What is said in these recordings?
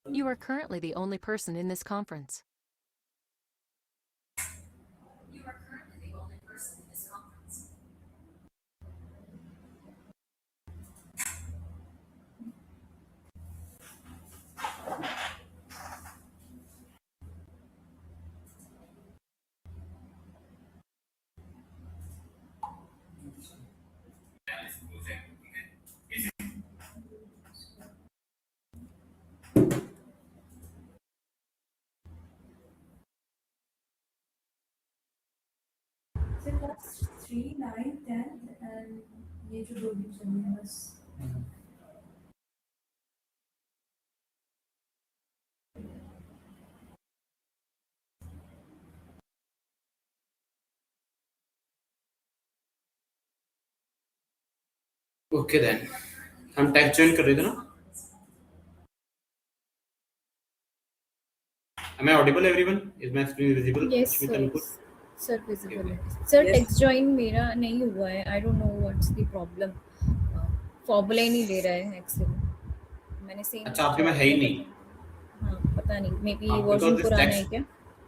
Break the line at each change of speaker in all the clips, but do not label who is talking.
You are currently the only person in this conference.
So class 3, 9, 10 and ये जो दो दिन चल रहे हैं बस.
ओके देन हम टैक्स ज्वाइन कर रहे थे ना. Am I audible everyone? Is my screen visible?
Yes
Ashmit
sir.
Ankur?
Sir visible है. Sir
Yes.
text join मेरा नहीं हुआ है. I don't know what's the problem. Formula ही नहीं ले रहा है एक्सेल. मैंने सेम.
अच्छा आपके में है ही नहीं.
हाँ पता नहीं. मे बी
हाँ, because
वर्जन
this
पुराना है
text-
क्या?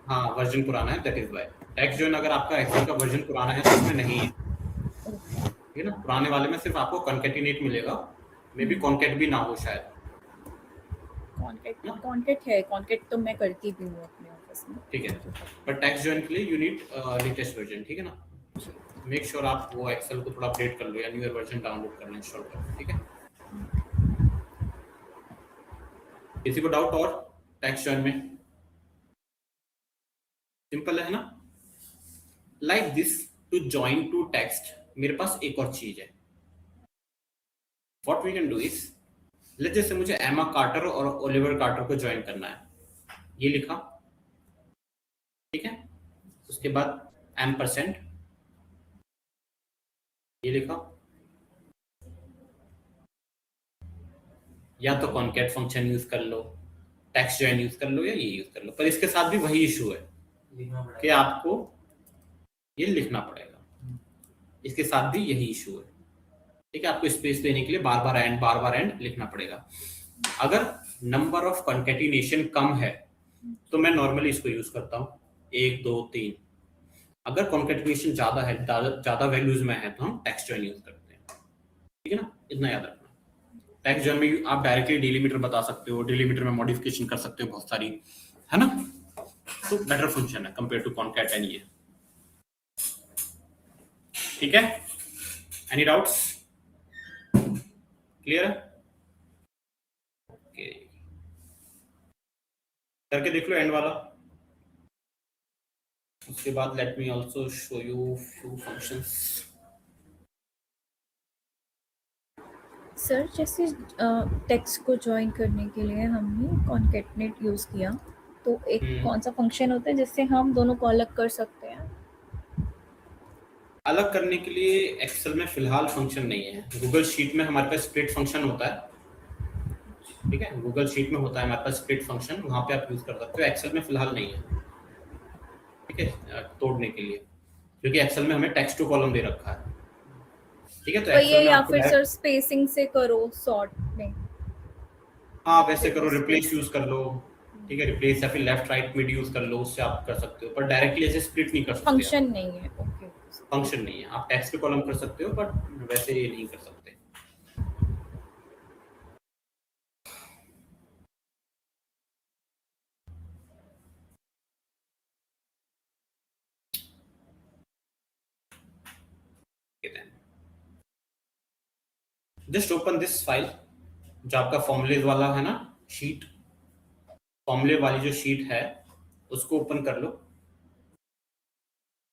हाँ वर्जन पुराना है, that is why. Tax join अगर आपका एक्सेल का वर्जन पुराना है तो उसमें नहीं है. ठीक है ना. पुराने वाले में सिर्फ आपको कॉन्केटिनेट मिलेगा. मे बी कॉन्केट भी ना हो शायद.
कॉन्टेक्ट है. कॉन्टेक्ट तो मैं करती भी हूँ अपने ऑफिस में.
ठीक है. पर टैक्स ज्वाइन के लिए यू नीड लेटेस्ट वर्जन. ठीक है ना. मेक श्योर आप वो एक्सेल को थोड़ा अपडेट कर लो या न्यूअर वर्जन डाउनलोड कर लो, इंस्टॉल कर लो. ठीक है. किसी को डाउट और टैक्स ज्वाइन में? सिंपल है ना. Like this to join to text मेरे पास एक और चीज है. What we can do is, let's जैसे मुझे एमा कार्टर और ओलिवर कार्टर को ज्वाइन करना है. ये लिखा. ठीक है. उसके बाद %, ये लिखा. या तो कॉन्कैट फंक्शन यूज कर लो, टेक्स्ट ज्वाइन यूज कर लो या ये यूज कर लो. पर इसके साथ भी वही इशू है कि आपको ये लिखना पड़ेगा. इसके साथ भी यही इशू है. ठीक है. आपको स्पेस देने के लिए बार बार एंड लिखना पड़ेगा. अगर नंबर ऑफ कॉन्केटिनेशन कम है तो मैं नॉर्मली इसको यूज करता हूँ 1 2 3. अगर कॉन्केटिनेशन ज्यादा है, ज्यादा वैल्यूज में है तो हम टेक्स्ट ज्वाइन यूज करते हैं. ठीक है ना. इतना याद रखना. टेक्स्ट ज्वाइन में आप डायरेक्टली डिलीमीटर बता सकते हो, डिलीमीटर में मॉडिफिकेशन कर सकते हो बहुत सारी, है ना. तो बेटर फंक्शन है कंपेयर टू कॉन्कैट एंड ये. ठीक है. Any doubts? क्लियर है? ओके. करके देख लो एंड वाला. उसके बाद let me also show you few functions.
Sir जैसे टेक्स्ट को ज्वाइन करने के लिए हमने कॉन्केटनेट यूज़ किया तो एक कौन सा फंक्शन होता है जिससे हम दोनों को अलग कर सकते हैं?
अलग करने के लिए एक्सेल में फिलहाल फंक्शन नहीं है. गूगल शीट में हमारे पास स्प्लिट फंक्शन होता है. ठीक है. गूगल शीट में होता है हमारे पास स्प्लिट फंक्शन, वहां पे आप यूज कर सकते हो. एक्सेल में फिलहाल नहीं है. ठीक है. तोड़ने के लिए, क्योंकि एक्सेल में हमें टेक्स्ट टू कॉलम दे रखा है. ठीक है. तो
तो ये
एक्सेल में
या
आपको
फिर सर स्पेसिंग से करो सॉर्ट में.
हाँ वैसे करो. रिप्लेस यूज कर लो. ठीक है. रिप्लेस या फिर लेफ्ट राइट मिड यूज कर लो, उससे आप कर सकते हो. पर डायरेक्टली ऐसे स्प्लिट नहीं कर सकते.
फंक्शन नहीं है. ओके.
फंक्शन नहीं है. आप टेक्स्ट टू कॉलम कर सकते हो बट वैसे ये नहीं कर सकते. Just open this file. जो आपका फॉर्मूलेज वाला है ना शीट, फॉर्मूले वाली जो शीट है उसको ओपन कर लो.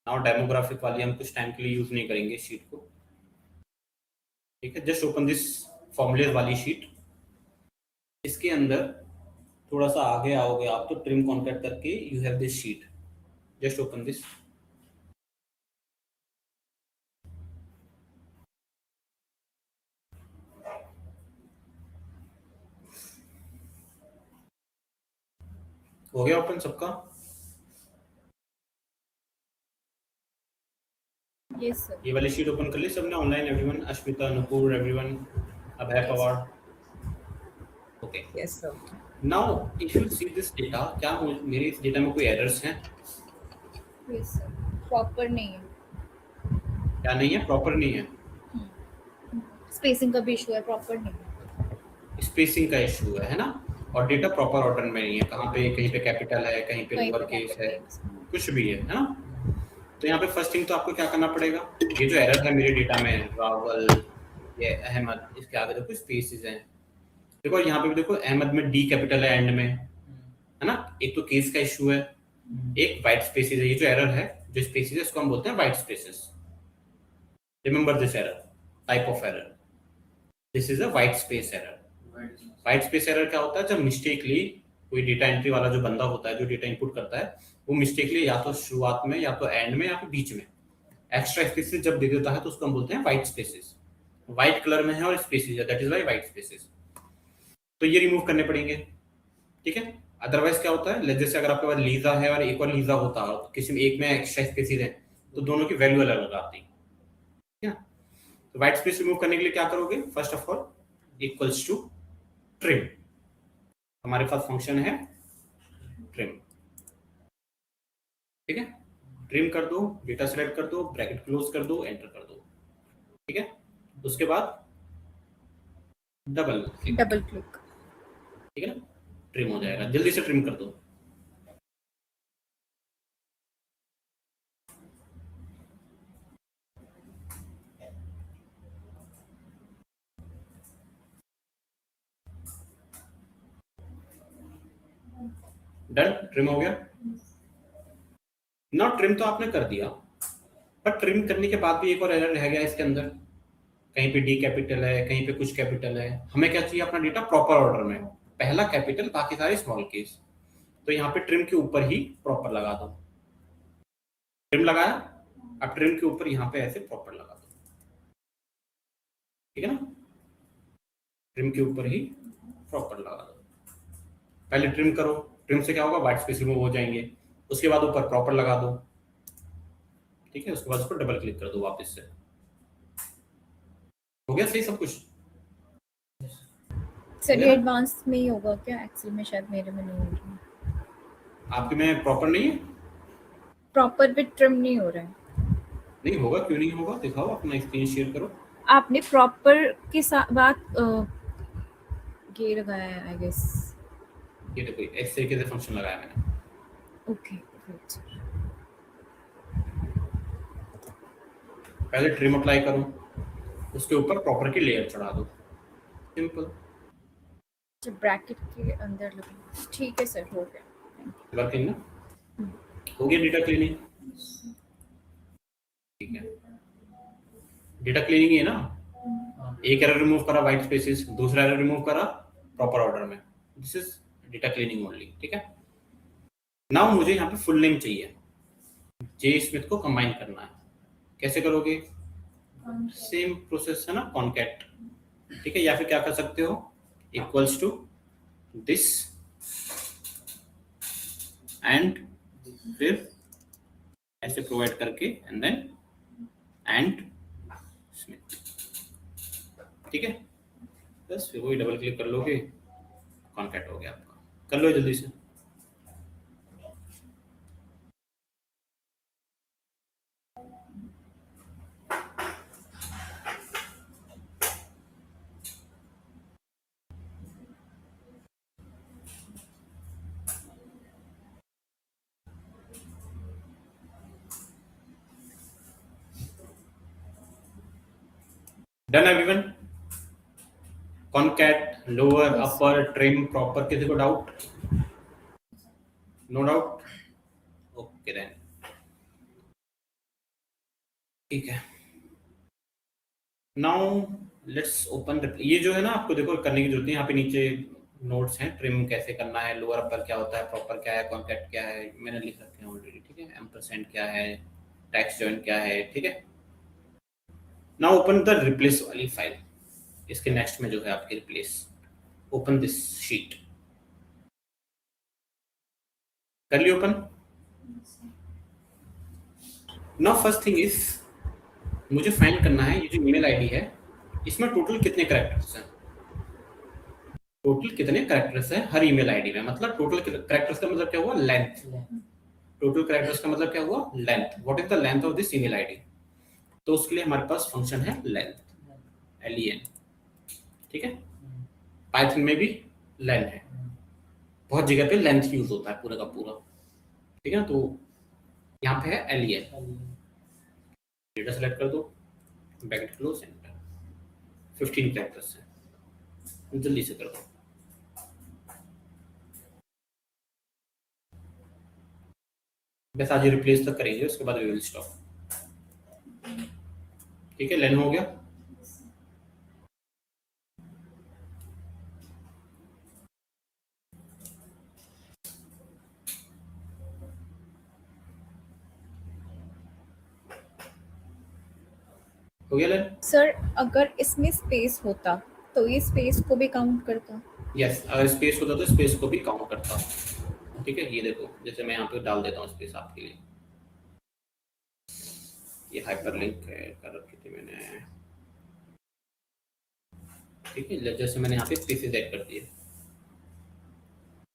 नाउ डेमोग्राफिक वाली हम कुछ टाइम के लिए यूज नहीं करेंगे शीट को. ठीक है. जस्ट ओपन दिस फॉर्मूलेज वाली शीट. इसके अंदर थोड़ा सा आगे आओगे आप तो ट्रिम कॉन्कैट करके you have this sheet. Just open this. हो गया ओपन सबका?
Yes sir.
ये वाली शीट ओपन कर ली सबने online? Everyone, Ashmita, Nupur, everyone, Abhay Pawar. Okay,
Yes, sir.
Now if you see this data, क्या मेरे इस डेटा में कोई एरर्स हैं?
Yes, sir. Proper नहीं है.
क्या नहीं है? प्रॉपर नहीं है।
Spacing का भी issue है, proper नहीं है.
स्पेसिंग का इशू है ना? और डेटा प्रॉपर ऑर्डर में नहीं है, कहाँ पे कहीं पे कैपिटल है, कहीं पे
कहीं
लोअर
पे
केस है,
capital.
कुछ भी है ना? तो यहाँ पे फर्स्ट थिंग तो आपको क्या करना पड़ेगा, ये जो एरर है मेरे डेटा में, रावल, ये अहमद, इसके आगे देखो स्पेसेस हैं। देखो यहाँ पे भी देखो, अहमद में डी कैपिटल है एंड में, है ना? एक तो केस का इशू है, एक वाइट स्पेसेस है। ये जो एरर है, जो स्पेसेस है, इसको हम बोलते हैं white spaces. Remember this error, type of error, this is a white space error. White space error क्या होता है? जब मिस्टेकली कोई डेटा एंट्री वाला जो बंदा होता है, जो डेटा इनपुट करता है, वो मिस्टेकली या तो शुरुआत में, या तो एंड में, या फिर बीच में एक्स्ट्रा स्पेसेस जब दे देता है, तो उसको हम बोलते हैं वाइट स्पेसेस। व्हाइट कलर में है और स्पेसेस है, that is why white spaces. तो ये रिमूव करने पड़ेंगे, ठीक है? अदरवाइज क्या होता है, जैसे अगर आपके पास लीजा है और एक और लीजा होता है, तो किसी में एक में एक्स्ट्रा स्पेसेस है, तो दोनों की वैल्यू अलग अलग आती है। तो व्हाइट स्पेस रिमूव करने के लिए क्या करोगे? First of all equals to trim, हमारे पास फंक्शन है ट्रिम, ठीक है? ट्रिम कर दो, डेटा सेलेक्ट कर दो, ब्रैकेट क्लोज कर दो, एंटर कर दो, ठीक है? उसके बाद डबल क्लिक, ठीक है ना? ट्रिम हो जाएगा, जल्दी से ट्रिम कर दो। डन, ट्रिम हो गया ना? ट्रिम तो आपने कर दिया, पर ट्रिम करने के बाद भी एक और एरर रह गया इसके अंदर, कहीं पे डी कैपिटल है, कहीं पे कुछ कैपिटल है। हमें क्या चाहिए? अपना डेटा प्रॉपर ऑर्डर में, पहला कैपिटल, बाकी सारे स्मॉल केस। तो यहाँ पे ट्रिम के ऊपर ही प्रॉपर लगा दो। ट्रिम लगाया, अब ट्रिम के ऊपर यहाँ पे ऐसे प्रॉपर लगा दो, ठीक है ना? ट्रिम के ऊपर ही प्रॉपर लगा दो। पहले ट्रिम करो, ट्रिम से क्या होगा? व्हाइट स्पेस रिमूव हो जाएंगे। उसके बाद ऊपर प्रॉपर लगा दो, ठीक है? उसके बाद उस पर डबल क्लिक कर दो वापस से। हो गया सही सब कुछ?
सर ये एडवांस में ही होगा क्या? एक्सेल में शायद मेरे में नहीं हो रहा है।
आपके में प्रॉपर नहीं है?
प्रॉपर विद ट्रिम नहीं हो रहा है।
नहीं होगा, क्यों नहीं होगा? दिखाओ, अपना स्क्रीन शेयर करो।
आपने प्रॉपर के साथ बात ये लगाया है आई गेस।
ये देखो, इस तरीके से फंक्शन लगाया मैंने।
Okay, good.
पहले ट्रिम अप्लाई करो, उसके ऊपर प्रॉपर की लेयर चढ़ा दो, सिंपल।
ब्रैकेट के अंदर लगा, ठीक है सर, हो गया।
वर्किंग ना? हो गया डेटा क्लीनिंग, ठीक है? डेटा क्लीनिंग है ना? एक एरर रिमूव करा व्हाइट स्पेसेस, दूसरा एरर रिमूव करा प्रॉपर ऑर्डर में, this is data cleaning only, ठीक है? नाउ मुझे यहाँ पे फुल नेम चाहिए, जे स्मिथ को कंबाइन करना है। कैसे करोगे? सेम प्रोसेस है ना, कॉनकैट, ठीक है? या फिर क्या कर सकते हो, इक्वल्स टू दिस एंड फिर ऐसे प्रोवाइड करके एंड देन एंड स्मिथ, ठीक है? बस फिर वही डबल क्लिक कर लोगे, कॉन्कैट हो गया आपका। कर लो जल्दी से। Done everyone? Concat, lower, upper, trim, proper, किसी को doubt? No doubt? Okay then, ठीक है। Now let's open. ये जो है ना, आपको देखो करने की जरूरत है, यहाँ पे नीचे नोट्स हैं, ट्रिम कैसे करना है, लोअर अपर क्या होता है, प्रॉपर क्या है, कॉन्कैट क्या है, मैंने लिख रखे हैं ऑलरेडी, ठीक है? एम्परसेंड क्या है, टैक्स जॉइन क्या है, ठीक है? नाउ ओपन द रिप्लेस वाली फाइल, इसके नेक्स्ट में जो है आपकी रिप्लेस। ओपन दिस शीट, कर लियो open? Now first thing is, मुझे फाइंड करना है ये जो ईमेल आईडी है, इसमें टोटल कितने कैरेक्टर्स हैं। टोटल कितने कैरेक्टर्स हैं हर ईमेल आईडी में, मतलब टोटल कैरेक्टर्स का मतलब क्या हुआ, लेंथ। टोटल कैरेक्टर्स का मतलब क्या हुआ, length. What is the length of this email ID? तो उसके लिए हमारे पास फंक्शन है लेंथ, len। ठीक है, पाइथन में भी लेन है, बहुत जगह पे लेंथ यूज होता है पूरा का पूरा। ठीक है, तो यहाँ पे है len। डेटा सेलेक्ट कर दो, ब्रैकेट क्लोज, एंटर। 15 कैरेक्टर्स है, जल्दी से कर दो। बस आज रिप्लेस तक करेंगे, उसके बाद वी विल स्टॉप। ठीक है, लेन हो गया। हो गया लेन।
सर अगर इसमें स्पेस होता तो ये स्पेस को भी काउंट करता?
यस, अगर स्पेस होता तो स्पेस को भी काउंट करता। ठीक है, ये देखो, जैसे मैं यहाँ पे डाल देता हूँ स्पेस आपके लिए। ये हाइपरलिंक है कर रखी थी मैंने। ठीक है, जैसे मैंने यहाँ पे स्पेसेस ऐड कर दिए।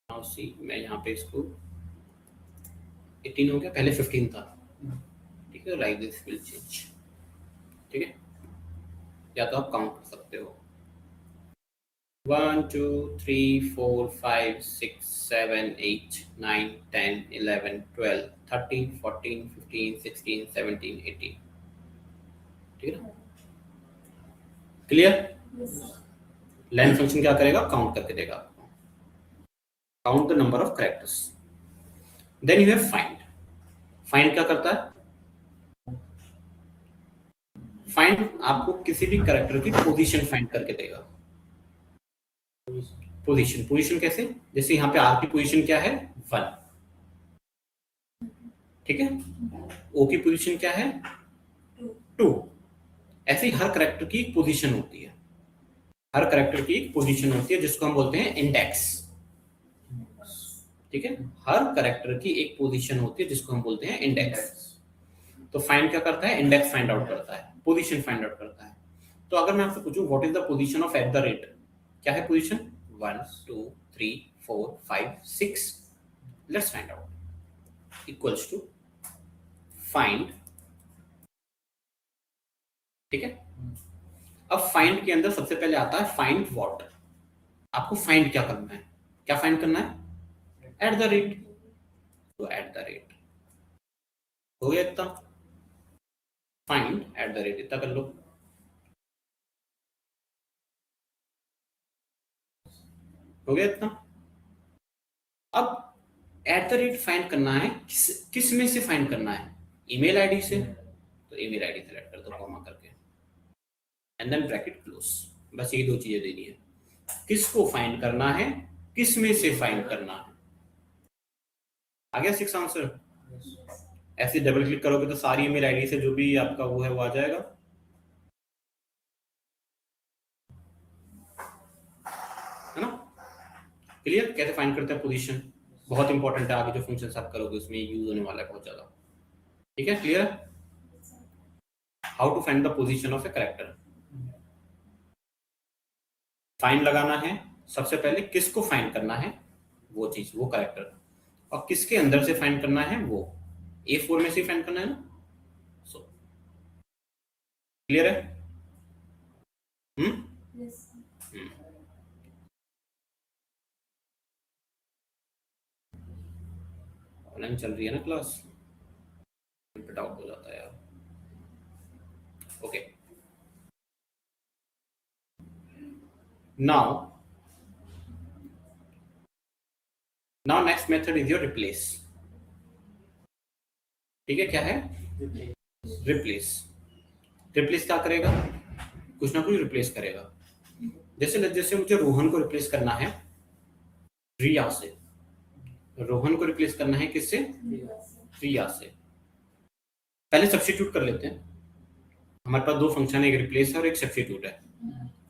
नाउ सी, मैं यहाँ पे इसको 18 हो गया, पहले 15 था। ठीक है, लाइक दिस विल चेंज। ठीक है, या तो आप काउंट कर सकते हो 1 2 3 4 5 6 7 8 9 10 11 12 13 14 15 16 17 18। ठीक है ना, क्लियर? लेन फंक्शन क्या करेगा, काउंट करके देगा आपको, count the number of characters. Then you have find. Find क्या करता है, फाइंड आपको किसी भी कैरेक्टर की पोजीशन फाइंड करके देगा। पोजीशन, पोजीशन कैसे, जैसे यहाँ पे आर की पोजीशन क्या है, 1। ठीक है, ओ की पोजीशन क्या है, 2। ऐसे ही हर कैरेक्टर की एक पोजीशन होती है, हर कैरेक्टर की एक पोजीशन होती है जिसको हम बोलते हैं इंडेक्स। ठीक है, हर कैरेक्टर की एक पोजीशन होती है जिसको हम बोलते हैं इंडेक्स। तो फाइंड क्या करता है, इंडेक्स फाइंड आउट करता है, पोजीशन फाइंड आउट करता है। तो अगर मैं आपसे पूछूं what is the position of at the rate, क्या है position, 1 2 3 4 5 6। Let's find out, equals to find. ठीक है, अब फाइंड के अंदर सबसे पहले आता है फाइंड व्हाट। आपको फाइंड क्या करना है, क्या फाइंड करना है, एट द रेट। तो एट द रेट हो गया इतना, फाइंड एट द रेट इतना कर लो। हो गया इतना। अब एट द रेट फाइंड करना है, किस में से फाइंड करना है, ईमेल आईडी से। तो ईमेल आईडी सेलेक्ट कर दो कॉमा करके, एंड देन ब्रैकेट क्लोज। बस यही दो चीजें देनी है, किसको फाइंड करना है, किस में से फाइंड करना है। आ गया 6 आंसर। ऐसे डबल क्लिक करोगे तो सारी ईमेल आईडी से जो भी आपका वो है वो आ जाएगा। है ना, क्लियर? कैसे फाइंड करते हैं पोजीशन, बहुत इंपॉर्टेंट है, आगे जो फंक्शन आप करोगे उसमें यूज होने वाला है बहुत ज्यादा। ठीक है, clear? How to find the position of a character. Find लगाना है, सबसे पहले किसको फाइंड करना है, वो चीज, वो कैरेक्टर, और किसके अंदर से फाइंड करना है, वो A4 में से फाइंड करना है ना। सो क्लियर है? ऑनलाइन चल रही है ना क्लास, डाउट हो जाता है यार। Okay, now next method is your replace. ठीक है, क्या है, रिप्लेस। रिप्लेस क्या करेगा, कुछ ना कुछ रिप्लेस करेगा। जैसे जैसे मुझे रोहन को रिप्लेस करना है रिया से, रोहन को रिप्लेस करना है किससे, रिया से। पहले सब्स्टिट्यूट कर लेते हैं, हमारे पास दो फंक्शन है, एक रिप्लेस है और एक सब्स्टिट्यूट है।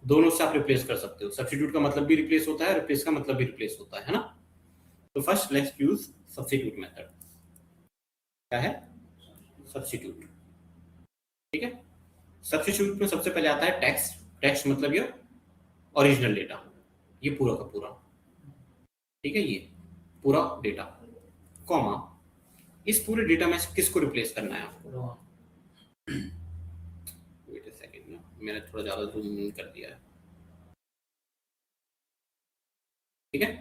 दोनों से आप रिप्लेस कर सकते हो, सब्स्टिट्यूट का मतलब भी रिप्लेस होता है, रिप्लेस का मतलब भी रिप्लेस होता है ना। तो first let's use substitute method. क्या है, सब्स्टिट्यूट। ठीक है, सब्स्टिट्यूट में सबसे पहले आता है टेक्स्ट। टेक्स्ट मतलब ये ओरिजिनल डेटा, ये पूरा का पूरा, ठीक है, ये पूरा डेटा, कॉमा इस पूरे डेटा में से किसको रिप्लेस करना है आपको। वेट अ सेकंड, मैंने थोड़ा ज्यादा जूम इन कर दिया है, ठीक है।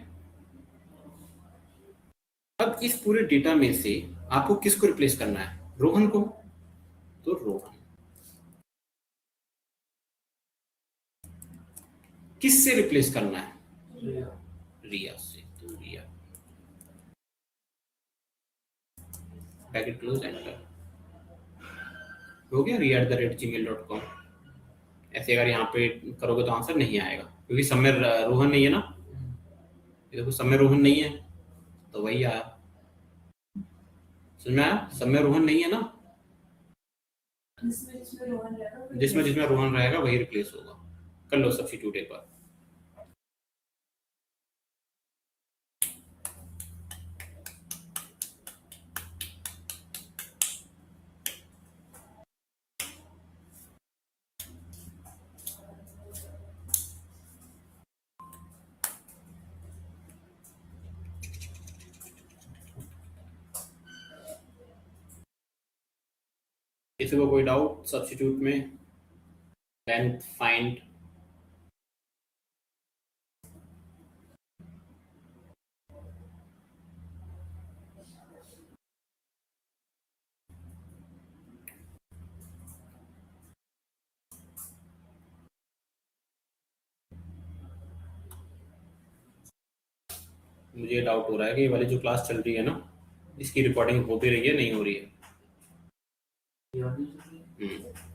अब इस पूरे डेटा में से आपको किसको रिप्लेस करना है, रोहन को, तो रोहन किससे रिप्लेस करना है, रिया से, तो रिया, ब्रैकेट क्लोज, एंटर, हो गया ria@gmail.com। ऐसे अगर यहाँ पे करोगे तो आंसर नहीं आएगा, क्योंकि समय रोहन नहीं है ना, ये देखो समय रोहन नहीं है तो वही आया, समझ में आया, समय रोहन नहीं है ना, जिसमें जिसमें रोहन रहेगा वही रिप्लेस होगा। कर लो सब्स्टिट्यूट एक बार। किसी को कोई डाउट सब्स्टिट्यूट में, लेंथ फाइंड, मुझे डाउट हो रहा है कि ये वाली जो क्लास चल रही है ना, इसकी रिकॉर्डिंग हो भी रही है, नहीं हो रही है।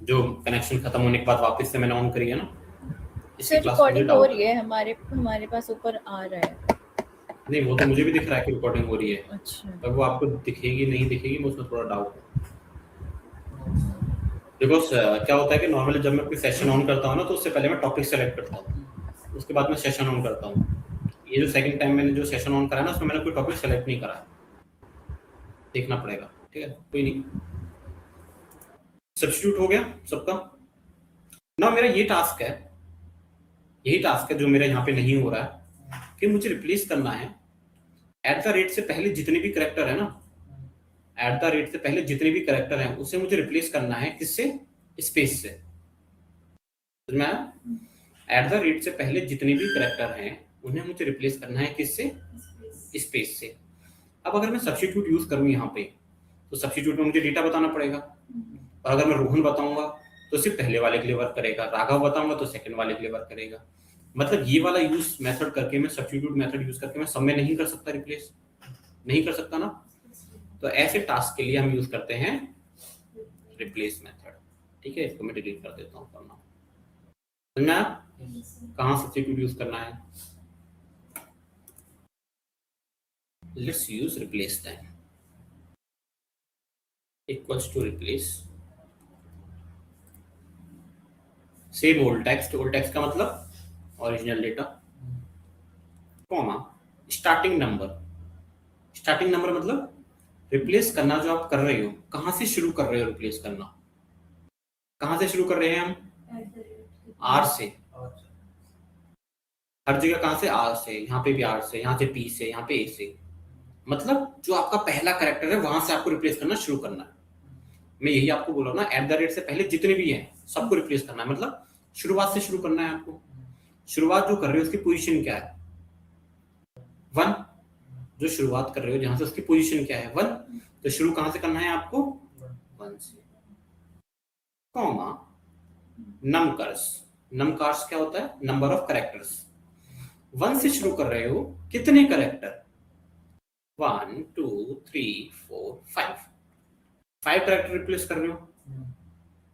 जो कनेक्शन खत्म होने के बाद वापस से मैंने ऑन करी है ना,
सर रिकॉर्डिंग हो रही है, हमारे पास ऊपर आ रहा है।
नहीं, वो तो मुझे भी दिख रहा है कि रिकॉर्डिंग हो रही है,
अच्छा,
पर वो आपको दिखेगी नहीं दिखेगी, मुझे उसमें थोड़ा डाउट है। देखो क्या होता है कि नॉर्मली जब मैं कोई सेशन ऑन करता हूँ ना, तो उससे पहले मैं टॉपिक सेलेक्ट करता हूँ, उसके बाद मैं सेशन ऑन करता हूँ। ये जो सेकंड टाइम मैंने जो सेशन ऑन करा ना, उसमें मैंने कोई टॉपिक सेलेक्ट नहीं करा, देखना पड़ेगा, ठीक है, कोई नहीं। सब्स्टिट्यूट हो गया सबका ना। मेरा ये टास्क है, यही टास्क है जो मेरा यहाँ पे नहीं हो रहा है, कि मुझे रिप्लेस करना है @ से पहले जितने भी कैरेक्टर है ना, @ से पहले जितने भी कैरेक्टर हैं उसे मुझे रिप्लेस करना है किससे, स्पेस से, समझ में आया। @ से पहले जितने भी कैरेक्टर हैं उन्हें मुझे रिप्लेस करना है किससे, स्पेस से। अब अगर मैं सब्स्टिट्यूट यूज करूं यहाँ पे, तो सब्स्टिट्यूट में मुझे डेटा बताना पड़ेगा, और अगर मैं रोहन बताऊंगा तो सिर्फ पहले वाले के लिए वर्क करेगा, राघव बताऊंगा तो सेकंड वाले के लिए वर्क करेगा। मतलब ये वाला यूज मेथड करके, मैं सब्स्टिट्यूट मेथड यूज करके मैं सब में नहीं कर सकता रिप्लेस, नहीं कर सकता ना। तो ऐसे टास्क के लिए हम यूज करते हैं रिप्लेस मेथड, ठीक है। इसको मैं डिलीट कर देता हूँ करना, समझना कहाँ सब्स्टिट्यूट यूज करना है। Let's use replace then, equals to replace, save old text, old text का मतलब original data, comma starting number, starting number मतलब रिप्लेस करना जो आप कर रहे हो, कहां से शुरू कर रहे हो रिप्लेस करना, कहां से शुरू कर रहे हैं हम, आर से, हर जगह कहां से, आर से, यहाँ पे भी आर से, यहाँ से पी से, यहाँ पे ए से, मतलब जो आपका पहला कैरेक्टर है वहां से आपको रिप्लेस करना शुरू करना है। मैं यही आपको बोल रहा हूँ ना, @ से पहले जितने भी हैं सबको रिप्लेस करना है, मतलब शुरुआत से शुरू करना है आपको। शुरुआत जो कर रहे हो उसकी पोजीशन क्या है, 1, जो शुरुआत कर रहे हो जहां से उसकी पोजीशन क्या है, 1, तो शुरू कहां से करना है आपको, 1 से, कॉमा नमकर्स, नमकर्स क्या होता है, नंबर ऑफ कैरेक्टर्स, 1 से शुरू कर रहे हो कितने कैरेक्टर, 1 2 3 4 5, 5 कैरेक्टर रिप्लेस कर रहे हो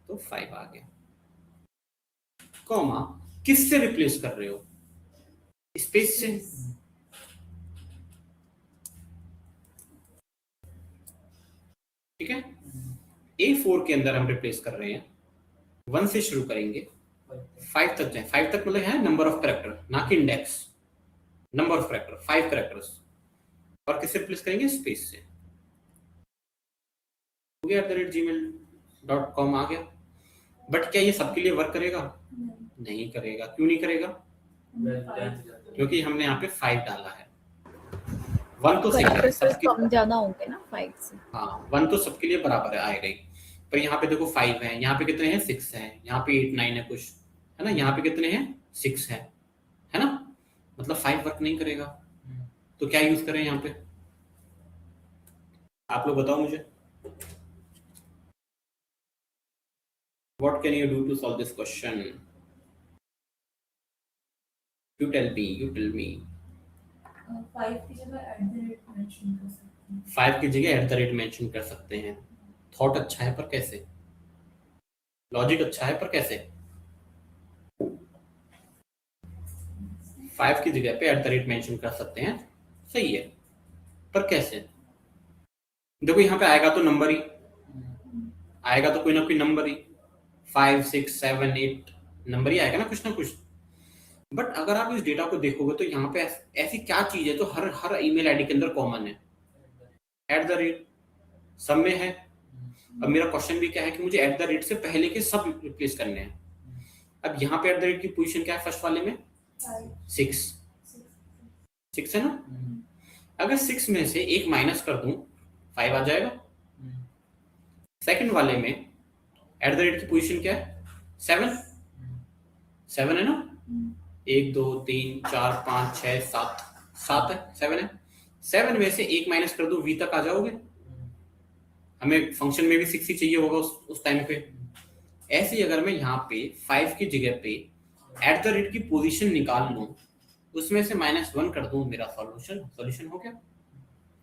तो 5 आ गया, कॉमा किससे रिप्लेस कर रहे हो, स्पेस से, ठीक है। A4 के अंदर हम रिप्लेस कर रहे हैं, 1 से शुरू करेंगे 5 तक जाए, 5 तक मतलब है नंबर ऑफ कैरेक्टर, ना कि index, number of character 5 characters, और किससे रिप्लेस करेंगे, स्पेस से, हो गया @gmail.com आ गया। बट क्या ये सबके लिए वर्क करेगा, नहीं करेगा, क्यों नहीं करेगा, क्योंकि हमने यहाँ पे 5 डाला है। 1 तो सही है
कैरेक्टर्स
सबके,
कम ज्यादा होंगे ना 5 से।
हाँ 1 तो सबके लिए बराबर है आएगा ही। पर यहाँ पे देखो 5 है, यहाँ पे कितने हैं 6 हैं, यहाँ पे 8 9 है कुछ, है ना, यहाँ पे कितने हैं 6 है ना, मतलब 5 वर्क नहीं करेगा। तो क्या यूज करें यहाँ पे, आप लोग बताओ मुझे। What can you do to solve this question? You tell me, you tell me.
5 की जगह @ मेंशन कर सकते हैं।
5 की जगह @ मेंशन कर सकते हैं। थॉट अच्छा है पर कैसे, लॉजिक अच्छा है पर कैसे। 5 की जगह पे @ मेंशन कर सकते हैं, सही है, पर कैसे। देखो यहाँ पे आएगा तो नंबर ही आएगा, तो कोई ना कोई नंबर ही 5 6 7 8 नंबर ही आएगा ना कुछ। बट अगर आप इस डेटा को देखोगे तो यहाँ पे ऐसी क्या चीज है जो हर ईमेल आईडी के अंदर कॉमन है, @ सब में है। अब मेरा क्वेश्चन भी क्या है कि मुझे @ से पहले के सब रिप्लेस करने हैं। अब यहाँ पे @ की पोजीशन क्या है, फर्स्ट वाले में 6 है ना। अगर 6 में से एक माइनस कर दूं 5 आ जाएगा। सेकंड वाले में @ की पोजीशन क्या है 7 है ना, 1 2 3 4 5 6 7 है, 7 है। 7 में से एक माइनस कर दो v तक आ जाओगे। हमें फंक्शन में भी 6 ही चाहिए होगा उस टाइम पे। ऐसे ही अगर मैं यहाँ पे 5 की जगह पे @ की पोजीशन निकाल लूं, उसमें से -1 कर दूं, मेरा सॉल्यूशन हो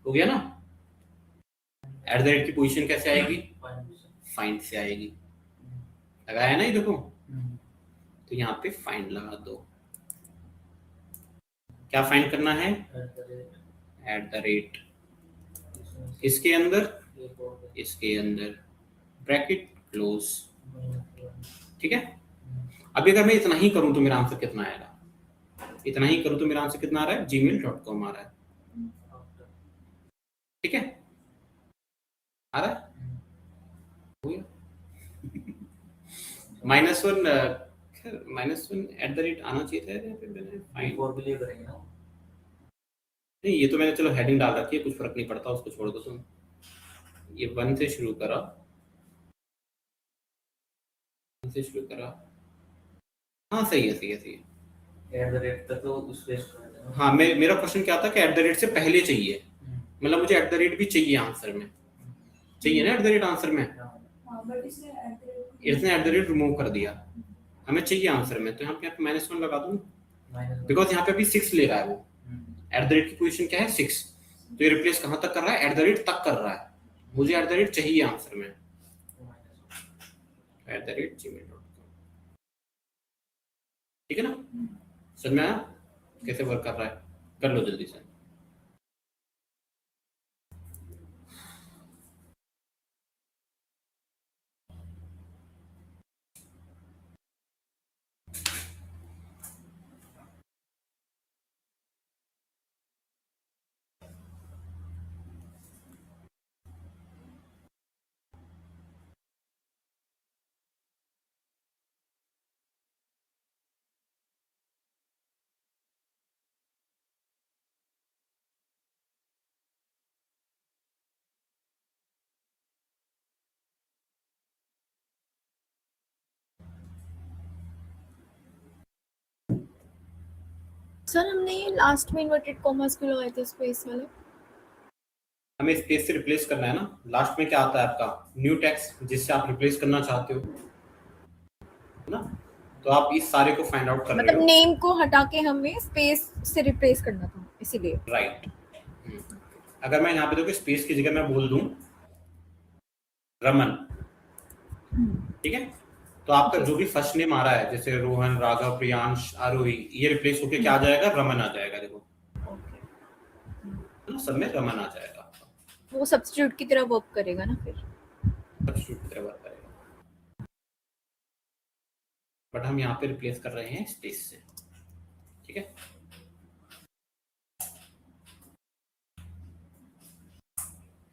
गया ना। @ की पोजीशन कैसे आएगी, फाइंड से आएगी, लगाया ना ये देखो। तो यहाँ पे फाइंड लगा दो, क्या फाइंड करना है, @ इसके अंदर ब्रैकेट क्लोज, ठीक है। अभी अगर मैं इतना ही करूं तो मेरा आंसर कितना आएगा, इतना ही करूं तो मेरा आंसर कितना आ रहा है, gmail.com आ रहा है, ठीक है, आ रहा है। -1 -1 @ आना चाहिए था, फिर मैंने फाइंड
और भी करेंगे ना।
नहीं, ये तो मैंने चलो हेडिंग डाल रखी है, कुछ फर्क नहीं पड़ता, उसको छोड़ दो तुम। ये 1 से शुरू करा, हाँ सही है।
@ तक तो उस पे
हाँ मेरा क्वेश्चन क्या था कि @ से पहले चाहिए, मतलब मुझे @ भी चाहिए आंसर में, चाहिए ना @ आंसर में।
बट
इसने @ रिमूव कर दिया, हमें चाहिए आंसर में, तो यहाँ पे -1 लगा दूं, बिकॉज यहाँ पे अभी 6 ले रहा है वो। @ की पोजीशन क्या है 6, तो ये रिप्लेस कहाँ तक कर रहा है, @ तक कर रहा है, मुझे @ चाहिए आंसर में, @gmail.com, ठीक है ना। समझ में आया कैसे वर्क कर रहा है, कर लो जल्दी से।
सर हमने ये लास्ट में इन्वर्टेड कॉमास क्यों लगाए थे स्पेस वाले,
हमें स्पेस से रिप्लेस करना है ना। लास्ट में क्या आता है आपका, न्यू टेक्स्ट, जिससे आप रिप्लेस करना चाहते हो ना, तो आप इस सारे को फाइंड आउट कर रहे
मतलब
हो,
नेम को हटा के हमें स्पेस से रिप्लेस करना था इसीलिए।
राइट। अगर मैं यहाँ पे देखो स्पेस की जगह मैं बोल दूं रमन, ठीक है, तो आपका जो भी फर्स्ट नेम आ रहा है, जैसे रोहन, राघव, प्रियांश, आरोही, ये रिप्लेस होके क्या आ जाएगा, रमन आ जाएगा। देखो सब में रमन आ जाएगा,
वो सब्स्टिट्यूट की तरह वर्क करेगा ना फिर।
सब्स्टिट्यूट की तरह वर्क करेगा, बट हम यहाँ पे रिप्लेस कर रहे हैं स्पेस से, ठीक है।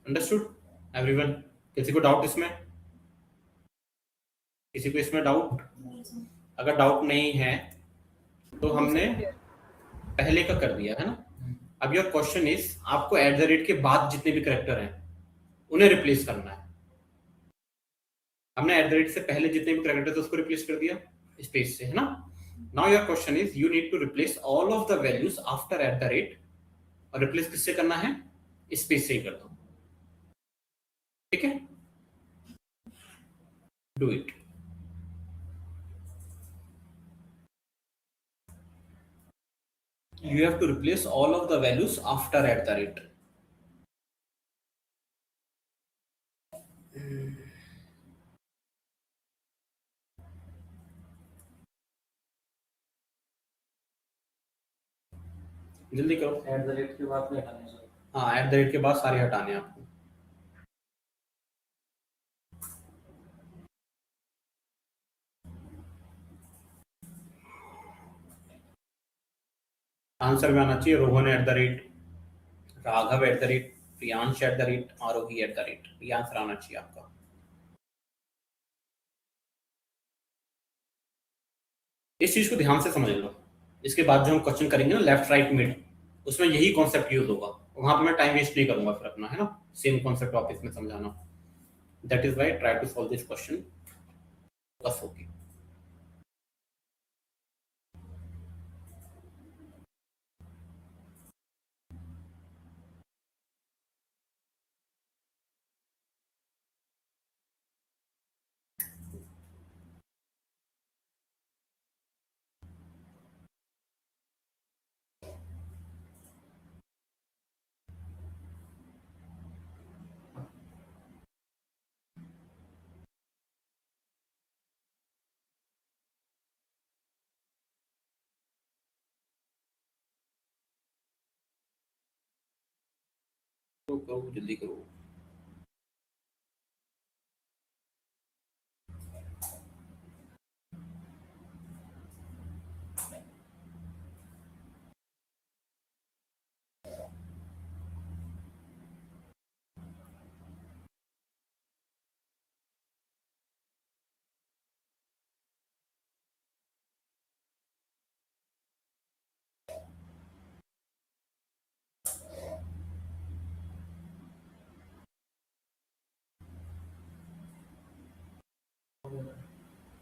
अंडरस्टूड एवरीवन, किसी को डाउट इसमें, किसी को इसमें डाउट, अगर डाउट नहीं है तो हमने पहले का कर दिया है ना। अब योर क्वेश्चन इज आपको एट द रेट के बाद जितने भी करेक्टर हैं उन्हें रिप्लेस करना है। हमने एट द रेट से पहले जितने भी करेक्टर थे उसको रिप्लेस कर दिया स्पेस से, है ना। Now your question is you need to replace all of the values after at the rate, और रिप्लेस किससे करना है, स्पेस से ही कर दो, ठीक है। Do it. You have to replace all of the values after at the rate. जल्दी करो।
एट द रेट के बाद भी हटाने सर।
हाँ, एट द रेट के बाद सारे हटाने हैं आपको। आंसर में आना चाहिए Rohan at the rate, Raghav at the rate, Priyansh at the rate, Aarohi at the rate. ये आंसर आना चाहिए आपका। इस चीज को ध्यान से समझ लो। इसके बाद जो हम क्वेश्चन करेंगे ना लेफ्ट राइट मिड, उसमें यही कॉन्सेप्ट यूज होगा। वहां पे मैं टाइम वेस्ट नहीं करूंगा फिर अपना, है ना। सेम कॉन्सेप्ट वापस में समझाना। That is why try to solve this question बस होगी। तो करो, जल्दी करो।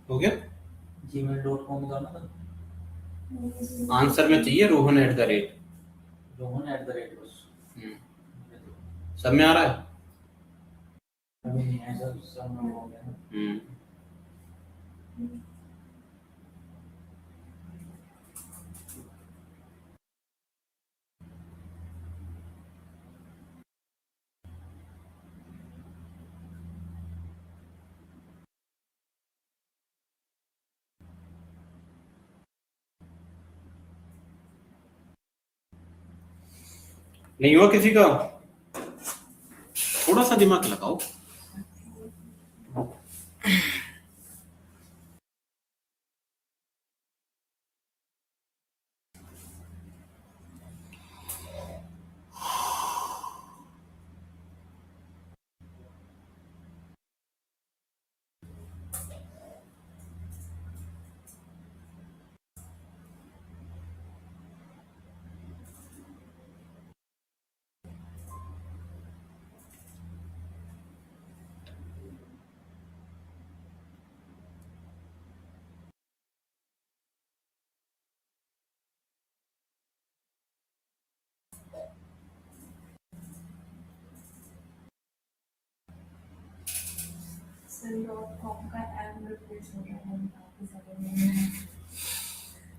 हो गया।
gmail.com का ना
आंसर में चाहिए Rohan at the rate.
Rohan at the rate बस।
सब में आ रहा है।
अभी नहीं है सर, सब में हो गया।
नहीं हुआ किसी का? थोड़ा सा दिमाग लगाओ।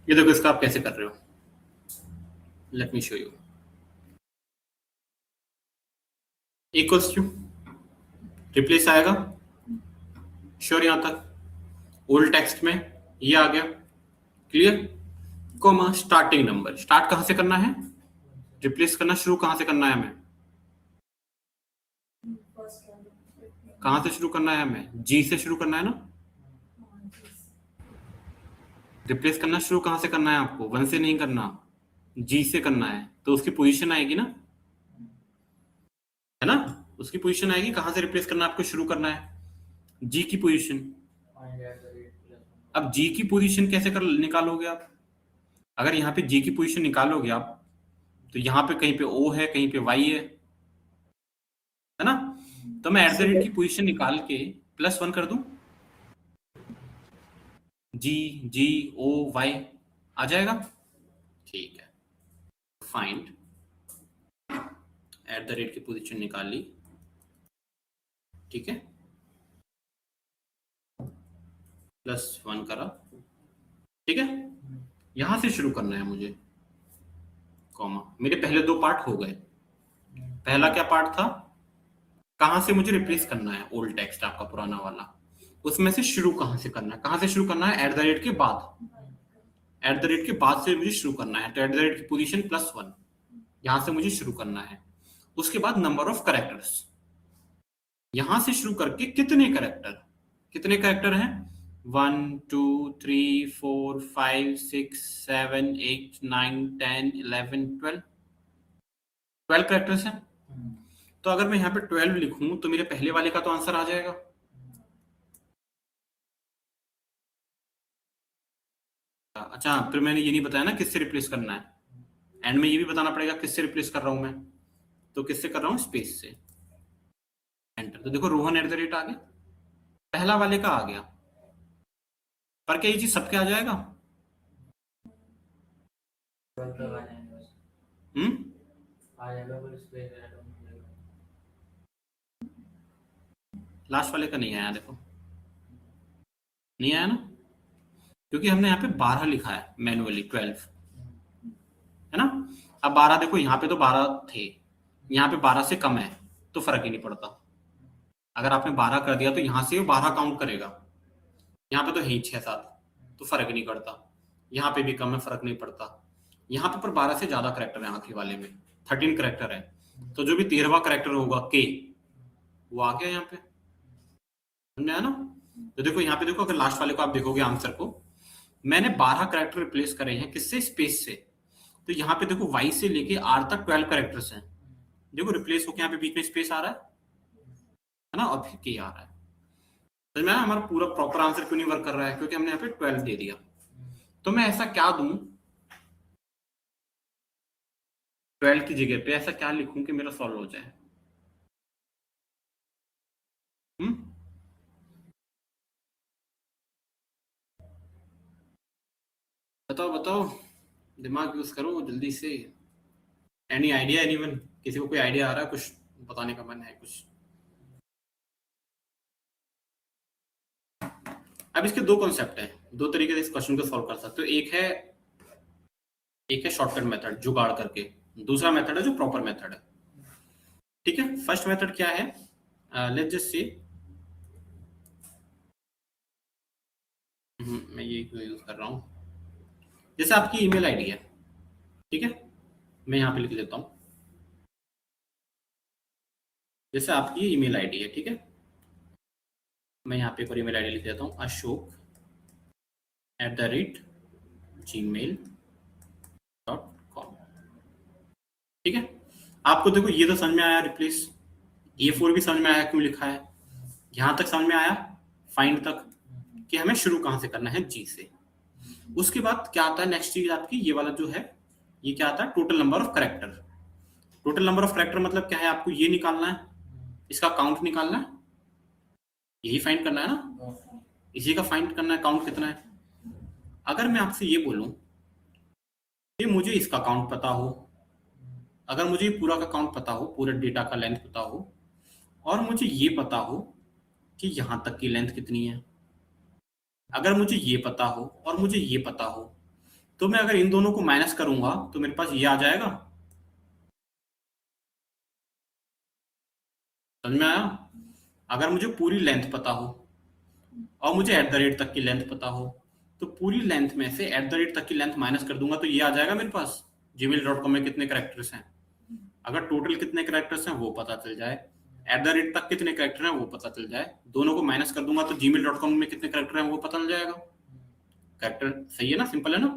ये देखो इसका आप कैसे कर रहे हो। Let me show you. Equals to replace आएगा श्योर। यहां तक ओल्ड टेक्स्ट में ये आ गया clear. Comma starting number, start कहां से करना है, रिप्लेस करना शुरू कहां से करना है हमें, कहां से शुरू करना है हमें, जी से शुरू करना है ना। रिप्लेस करना शुरू कहां से करना है आपको, वन से नहीं करना, जी से करना है। तो उसकी पोजीशन आएगी ना, है ना, उसकी पोजीशन आएगी। कहां से रिप्लेस करना आपको शुरू करना है, जी की पोजीशन। अब जी की पोजीशन कैसे कर निकालोगे आप, अगर यहाँ पे जी की पोजीशन निकालोगे आप तो यहाँ पे कहीं पे ओ है, कहीं पे वाई है ना? तो मैं एट द रेट की पोजीशन निकाल के +1 कर दूं, जी जी ओ वाई आ जाएगा। ठीक है, फाइंड एट द रेट की पोजीशन निकाल ली, ठीक है, +1 करा, ठीक है। यहां से शुरू करना है मुझे, कॉमा, मेरे पहले 2 पार्ट हो गए। पहला क्या पार्ट था, कहां से मुझे रिप्लेस करना है ओल्ड टेक्स्ट आपका पुराना वाला, उसमें से शुरू कहां से करना है, कहां से शुरू करना है, एट द रेट के बाद, एट द रेट के बाद से मुझे शुरू करना है। तो एट द रेट की पोजीशन +1 यहां से मुझे शुरू करना है। उसके बाद नंबर ऑफ कैरेक्टर्स, यहां से शुरू करके कितने कैरेक्टर हैं, 1 2 3 4 5 6 7 8 9 10 11 12 कैरेक्टर्स हैं। तो अगर मैं यहाँ पे 12 लिखूं तो मेरे पहले वाले का तो आंसर आ जाएगा। अच्छा, फिर मैंने ये नहीं बताया ना किससे रिप्लेस करना है, एंड में ये भी बताना पड़ेगा किससे रिप्लेस कर रहा हूं मैं, तो किससे कर रहा हूं, स्पेस से, एंटर। तो देखो रोहन एट द रेट आ गया, पहला वाले का आ गया, पर क्या ये चीज सबके आ जाएगा? लास्ट वाले का नहीं आया, देखो नहीं आया ना, क्योंकि हमने यहाँ पे 12 लिखा है मैनुअली, 12 है ना। अब 12 देखो, यहाँ पे तो 12 थे, यहाँ पे 12 से कम है तो फर्क ही नहीं पड़ता। अगर आपने 12 कर दिया तो यहाँ से 12 काउंट करेगा, यहाँ पे तो है ही 6-7 तो फर्क नहीं पड़ता, यहाँ पे भी कम है फर्क नहीं पड़ता, यहाँ पे पर 12 से ज्यादा करेक्टर है, आखिरी वाले में 13 करेक्टर है, तो जो भी 13वां करेक्टर होगा के, वो आ गया यहाँ पे, समझ आया ना। तो देखो यहाँ पे देखो, अगर लास्ट वाले को आप देखोगे आंसर को, मैंने 12 करेक्टर रिप्लेस करे हैं, किससे, स्पेस से। तो यहाँ पे देखो वाई से लेके आर तक 12 करेक्टर्स हैं, देखो रिप्लेस होके यहाँ पे बीच में स्पेस आ रहा है ना, और फिर के आ रहा है। समझ में आया हमारा पूरा प्रॉपर आंसर क्यों नहीं वर्क कर रहा है, क्योंकि हमने यहाँ पे 12 दे दिया। तो मैं ऐसा क्या दूं, 12 की जगह पे ऐसा क्या लिखूं कि मेरा सॉल्व हो जाए? बताओ बताओ, दिमाग यूज करो जल्दी से। एनी आइडिया, एनीवन, किसी को कोई आइडिया आ रहा है, कुछ बताने का मन है कुछ? अब इसके 2 कॉन्सेप्ट है, 2 तरीके से इस क्वेश्चन को सॉल्व कर सकते हो। एक है शॉर्टकट मेथड जुगाड़ करके, दूसरा मेथड है जो प्रॉपर मेथड है, ठीक है। फर्स्ट मेथड क्या है, लेट्स जस्ट से मैं ये यूज कर रहा हूं, जैसे आपकी ईमेल आईडी है, ठीक है, मैं यहाँ पे लिख लेता हूँ, जैसे आपकी ईमेल आईडी है, ठीक है, मैं यहाँ पे एक ईमेल आईडी लिख देता हूँ, ashok@gmail.com, ठीक है। आपको देखो ये तो समझ में आया रिप्लेस, A4 भी समझ में आया क्यों लिखा है, यहां तक समझ में आया, फाइंड तक, कि हमें शुरू कहां से करना है, जी से। उसके बाद क्या आता है नेक्स्ट चीज आपकी, ये वाला जो है, ये क्या आता है, total number of character. Total number of character मतलब क्या है, आपको ये निकालना है, इसका काउंट निकालना है, यही फाइंड करना है ना, इसी का फाइंड करना है, काउंट कितना है। अगर मैं आपसे ये बोलूं कि मुझे इसका काउंट पता हो, अगर मुझे पूरा का काउंट पता हो, पूरे डेटा का लेंथ पता हो, और मुझे ये पता हो कि यहां तक की लेंथ कितनी है, अगर मुझे ये पता हो और मुझे ये पता हो, तो मैं अगर इन दोनों को माइनस करूंगा तो मेरे पास ये आ जाएगा, समझ में आया। अगर मुझे पूरी लेंथ पता हो और मुझे एट द रेट तक की लेंथ पता हो, तो पूरी लेंथ में से एट द रेट तक की लेंथ माइनस कर दूंगा तो ये आ जाएगा मेरे पास, gmail.com में कितने कैरेक्टर्स हैं। अगर टोटल कितने कैरेक्टर्स हैं वो पता चल जाए, एट द रेट तक कितने कैरेक्टर हैं वो पता चल जाए, दोनों को माइनस कर दूंगा तो gmail.com में कितने कैरेक्टर हैं वो पता चल जाएगा। कैरेक्टर सही है ना, सिंपल है ना।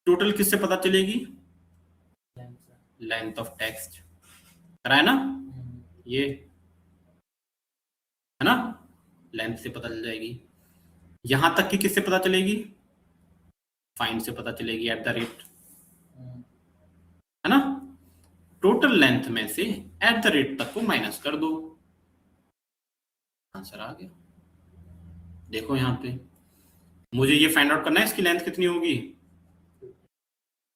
टोटल किससे पता चलेगी, लेंथ ऑफ टेक्स्ट, करा है ना, ये है ना, लेंथ से पता चल जाएगी। यहां तक की किससे पता चलेगी, फाइंड से पता चलेगी एट द रेट, है ना। टोटल लेंथ में से एट द रेट तक को माइनस कर दो, आंसर आ गया। देखो यहाँ पे मुझे ये फाइंड आउट करना है इसकी लेंथ कितनी होगी,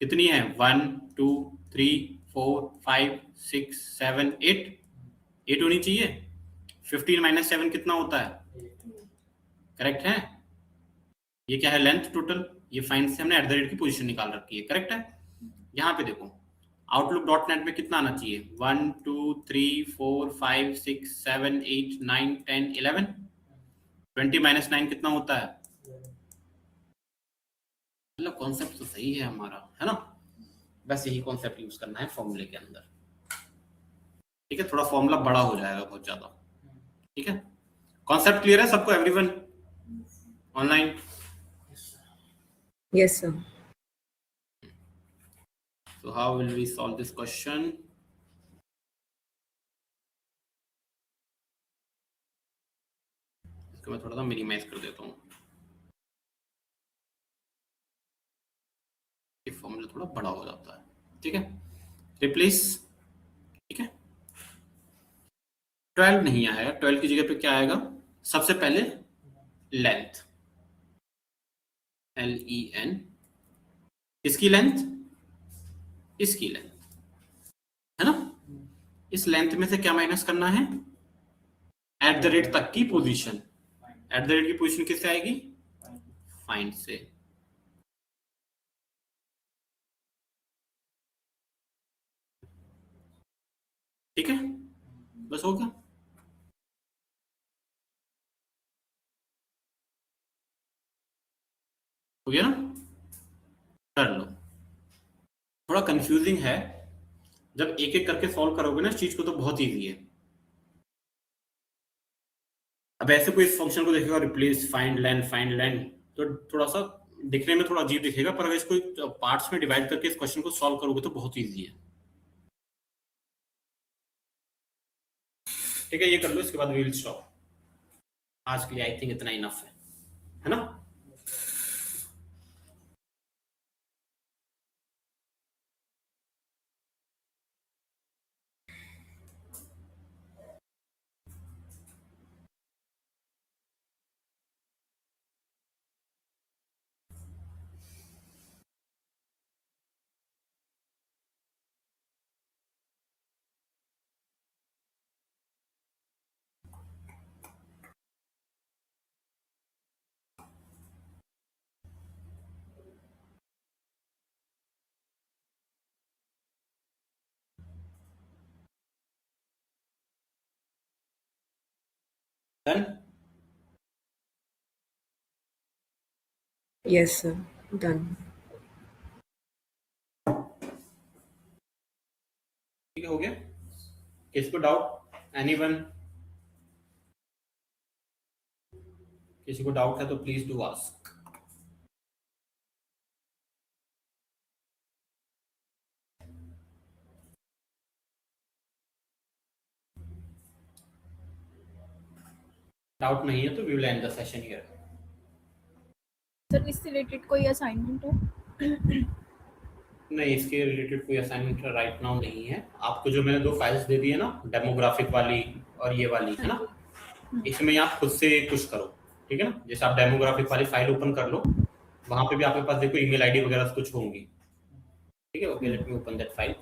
कितनी है 1 2 3 4 5 6 7 8 होनी चाहिए। 15 माइनस 7 कितना होता है, करेक्ट है। ये क्या है, लेंथ टोटल। ये फाइंड से हमने एट द रेट की पोजीशन निकाल रखी है, करेक्ट है। यहाँ पे देखो outlook.net में कितना आना चाहिए, 1 2 3 4 5 6 7 8 9 10 11। 20 माइनस 9 कितना होता है, मतलब कॉन्सेप्ट तो सही है हमारा, है ना। बस यही कॉन्सेप्ट यूज करना है फॉर्मूले के अंदर, ठीक है। थोड़ा फॉर्मूला बड़ा हो जाएगा बहुत ज्यादा, ठीक है। कॉन्सेप्ट क्लियर है सबको, everyone online?
Yes sir.
So how will we solve this question? इसको मैं थोड़ा सा मिनिमाइज कर देता हूँ, ये फॉर्मूला थोड़ा बड़ा हो जाता है, ठीक है। रिप्लेस, ठीक है। 12 नहीं आएगा, 12 की जगह पे क्या आएगा, सबसे पहले लेंथ, LEN, इसकी लेंथ, इसकी लेंथ, है ना। इस लेंथ में से क्या माइनस करना है, एट द रेट तक की पोजीशन। एट द रेट की पोजीशन किससे आएगी, फाइंड से। ठीक है, बस हो गया। हो गया ना, कर लो। थोड़ा कंफ्यूजिंग है, जब एक एक करके सॉल्व करोगे ना इस चीज को तो बहुत इजी है। अब ऐसे कोई इस फंक्शन को देखेगा रिप्लेस फाइंड लेन तो थोड़ा सा दिखने में थोड़ा अजीब दिखेगा, पर अगर इसको पार्ट्स में डिवाइड करके इस क्वेश्चन को सॉल्व करोगे तो बहुत इजी है। ठीक है, ये कर लो, इसके बाद वी विल स्टॉप। आज के लिए आई थिंक इतना इनफ है ना। डन।
Yes sir, done.
ठीक है, हो गया। किसको डाउट, एनीवन? किसी को डाउट है तो प्लीज डू आस्क। डाउट नहीं है तो we will end the session here.
Sir इससे रिलेटेड कोई असाइनमेंट हो?
नहीं, इसके रिलेटेड कोई असाइनमेंट राइट नाउ नहीं है। आपको जो मैंने 2 फाइल्स दे दी है ना, डेमोग्राफिक वाली और ये वाली, है ना, इसमें आप खुद से कुछ करो, ठीक है ना। जैसे आप डेमोग्राफिक वाली फाइल ओपन कर लो, वहां पे भी आपके पास देखो ईमेल आईडी वगैरह कुछ होंगी, ठीक है। Okay, let me open that file.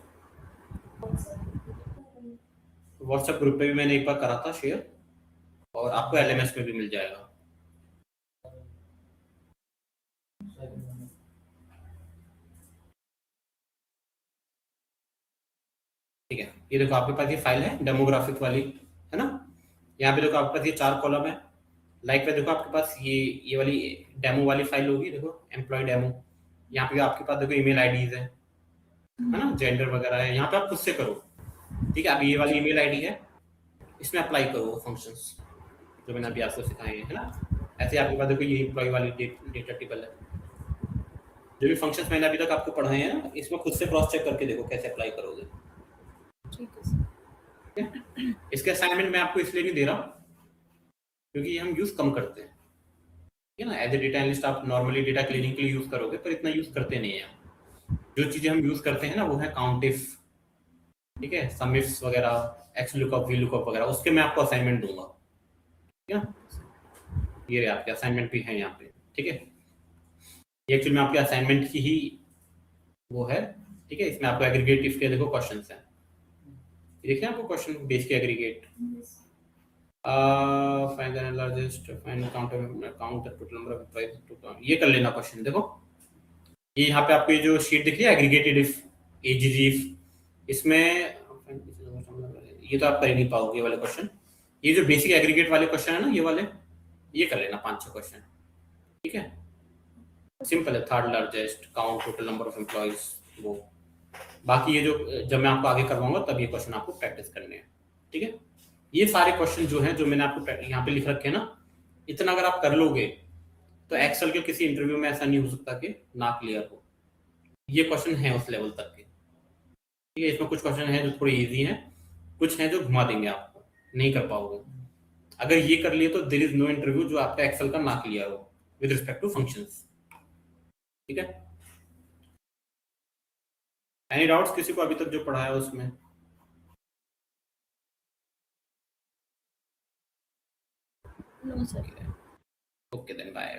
WhatsApp group पे भी मैंने एक बार करा था शेयर, और आपको LMS में भी मिल जाएगा। ठीक है, ये देखो आपके पास ये फाइल है डेमोग्राफिक वाली, है ना। यहाँ पे देखो आपके पास ये 4 कॉलम है। लाइक पे देखो आपके पास ये वाली डेमो वाली फाइल होगी, देखो एम्प्लॉय डेमो। यहाँ पे आपके पास देखो ईमेल आईडीज है ना, जेंडर वगैरह है। यहाँ पे आप खुद से करो, ठीक है। अब ये वाली ईमेल आईडी है, इसमें अप्लाई करो फंक्शंस जो मैंने अभी आपको सिखाए हैं, है ना। ऐसे आपके पास देखो ये एम्प्लॉय वाली डेटा टेबल है। जो भी फंक्शंस मैंने अभी तक आपको पढ़ाए हैं ना, इसमें खुद से क्रॉस चेक करके देखो कैसे अप्लाई करोगे।
ठीक है सर।
इसके असाइनमेंट मैं आपको इसलिए नहीं दे रहा क्योंकि ये हम यूज कम करते हैं, ठीक है ना। एज ए डेटा एनालिस्ट आप नॉर्मली डेटा क्लीनिंग के लिए यूज करोगे, पर इतना यूज करते नहीं है। जो चीजें हम यूज करते हैं ना वो है काउंट इफ, ठीक है, सम इफ्स वगैरह, एक्स लुकअप, वी लुकअप वगैरह, उसके मैं आपको असाइनमेंट दूंगा। ठीक है, ये रहे आपके असाइनमेंट भी है यहाँ पे। ठीक है, ये एक्चुअली में आपके असाइनमेंट की ही वो है। ठीक है, इसमें आपको एग्रीगेट इफ के देखो क्वेश्चंस हैं, देखिए आपको क्वेश्चन बेस के aggregate. Find the largest, find count the total number of employees to count, ये कर लेना क्वेश्चन। देखो ये यहाँ पे आपको ये जो शीट दिख रही है एग्रीगेटेड इफ, एजीजी इफ, इसमें ये तो आप कर ही नहीं पाओगे ये वाले क्वेश्चन। ये जो बेसिक एग्रीगेट वाले क्वेश्चन है ना, ये वाले, ये कर लेना 5-6 क्वेश्चन। ठीक है, सिंपल है। Third largest, count total number of employees, वो बाकी ये जो जब मैं आपको आगे करवाऊंगा तब ये क्वेश्चन आपको प्रैक्टिस करने हैं। ठीक है, ये सारे क्वेश्चन जो हैं जो मैंने आपको यहाँ पे लिख रखे हैं ना, इतना अगर आप कर लोगे तो एक्सेल के किसी इंटरव्यू में ऐसा नहीं हो सकता कि ना क्लियर हो। ये क्वेश्चन है उस लेवल तक के। ठीक है, इसमें कुछ क्वेश्चन हैं जो थोड़े इजी हैं, कुछ हैं जो घुमा देंगे, आपको नहीं कर पाओगे। अगर ये कर लिए तो देयर इज नो इंटरव्यू जो आपका एक्सेल का ना क्लियर हो विद रिस्पेक्ट टू फंक्शंस। ठीक है, एनी डाउट्स किसी को अभी तक जो पढ़ा है उसमें?
No sir.
Okay then bye.